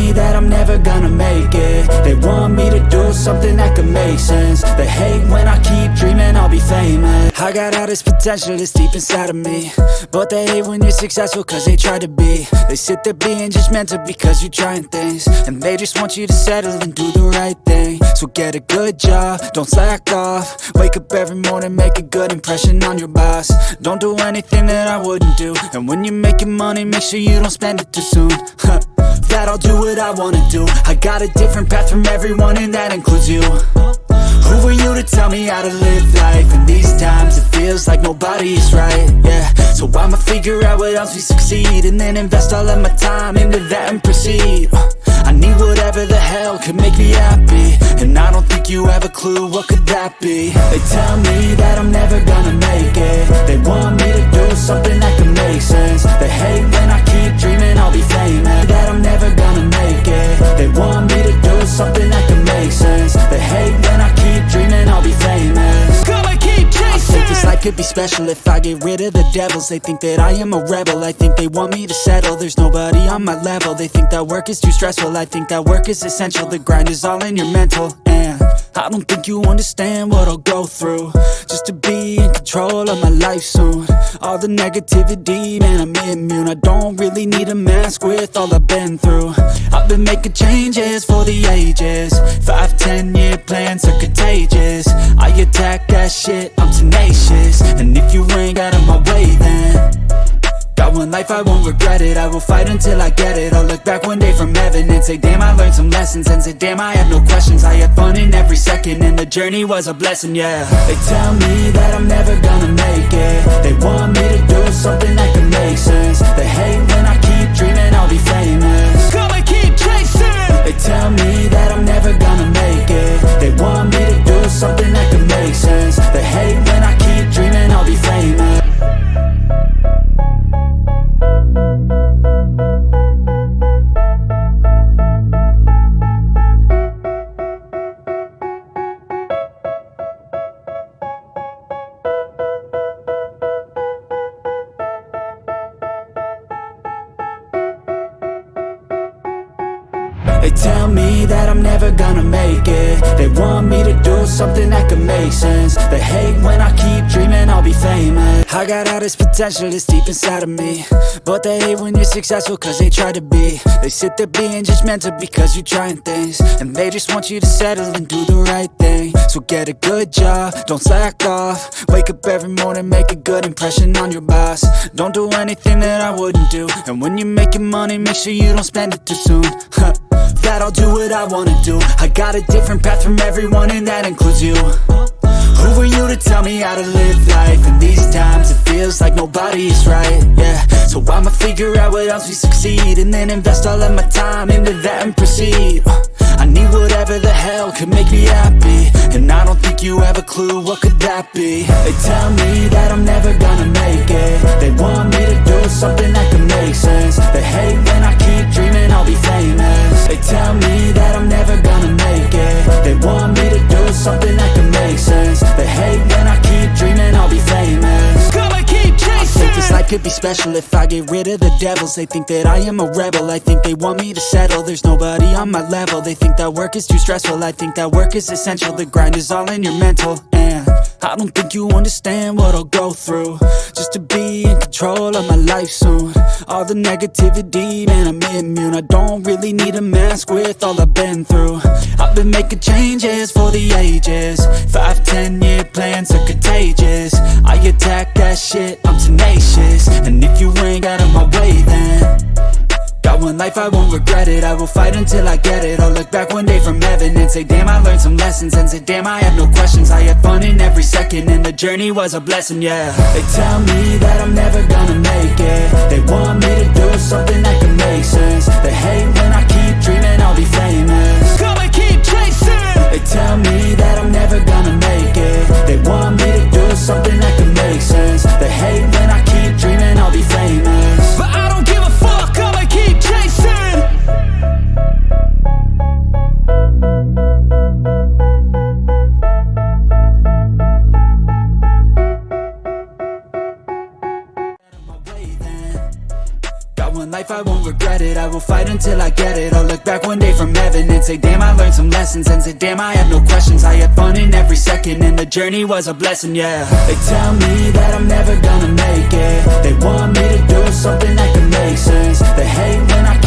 me that I'm never gonna make it. They want me to do something that could make sense. They hate when I keep dreaming I'll be famous. I got all this potential that's deep inside of me, but they hate when you're successful cause they try to be. They sit there being judgmental because you're trying things, and they just want you to settle and do the right thing. So get a good job, don't slack off. Wake up every morning, make a good impression on your boss. Don't do anything that I wouldn't do, and when you're making money, make sure you don't spend it too soon. That I'll do what I wanna do. I got a different path from everyone, and that includes you. Who are you to tell me how to live life? In these times it feels like nobody is right, yeah. So I'ma figure out what else we succeed, and then invest all of my time into that and proceed. I need whatever the hell could make me happy, and I don't think you have a clue what could that be. They tell me that I'm never gonna make it. They want me to do something that could make sense. They hate when I keep dreaming I'll be famous. That I'm never gonna make it. They want me to do something that could make sense. They hate when I keep dreaming I'll be famous. Gonna keep chasing. I think this life could be special if I get rid of the devils. They think that I am a rebel. I think they want me to settle. There's nobody on my level. They think that work is too stressful. I think that work is essential. The grind is all in your mental, and I don't think you understand what I'll go through just to be in control of my life soon. All the negativity, man, I'm immune. I don't really need a mask with all I've been through. I've been making changes for the ages. 5-10 year plans are contagious. I attack that shit, I'm tenacious. And if you ain't out of my way, then got one life, I won't regret it. I will fight until I get it. I'll look back one day from heaven and say, damn, I learned some lessons. And say, damn, I had no questions. I had fun in every second, and the journey was a blessing, yeah. They tell me that I'm never gonna make it. They want me to do something that can make sense. They hate when I keep dreaming I'll be famous. Gonna keep chasing. They tell me that I'm never gonna make it. They want me to do something that can make sense. They hate when I keep dreaming I'll be famous. They tell me that I'm never gonna make it. They want me to do something that could make sense. They hate when I keep dreaming I'll be famous. I got all this potential that's deep inside of me, but they hate when you're successful cause they try to be. They sit there being judgmental because you're trying things, and they just want you to settle and do the right thing. So get a good job, don't slack off. Wake up every morning, make a good impression on your boss. Don't do anything that I wouldn't do, and when you're making money, make sure you don't spend it too soon. That I'll do what I wanna do. I got a different path from everyone, and that includes you. Who are you to tell me how to live life? In these times it feels like nobody is right, yeah. So I'ma figure out what else we succeed, and then invest all of my time into that and proceed. I need whatever the hell could make me happy, and I don't think you have a clue what could that be. They tell me that I'm never gonna make it. They want me to do something that can make sense. They hate when I keep dreaming I'll be famous. They tell me that I'm never gonna make it. They want me to do something that can make sense. They hate when I keep dreaming I'll be famous. Gonna keep chasing. I think this life could be special if I get rid of the devils. They think that I am a rebel. I think they want me to settle. There's nobody on my level. They think that work is too stressful. I think that work is essential. The grind is all in your mental, and I don't think you understand what I'll go through just to be in control of my life soon. All the negativity, man, I'm immune. I don't really need a mask with all I've been through. I've been making changes for the ages. 5-10 year plans are contagious. I attack that shit, I'm tenacious. And if you ain't out of my way, then got one life, I won't regret it. I will fight until I get it. I'll look back one day from heaven and say, damn, I learned some lessons. And say, damn, I had no questions. I had fun in every second, and the journey was a blessing, yeah. They tell me that I'm never gonna make it. They want me to do something that can make sense. They hate when I keep dreaming I'll be famous. Gonna keep chasing. They tell me that I'm never gonna make it. They want me to do something that can make sense. They hate when I keep dreaming I'll be famous. But I don't give a fuck, I'ma keep chasing. life, I won't regret it. I will fight until I get it. I'll look back one day from heaven and say, damn, I learned some lessons. And say, damn, I had no questions. I had fun in every second, and the journey was a blessing, yeah. They tell me that I'm never gonna make it. They want me to do something that can make sense. They hate when I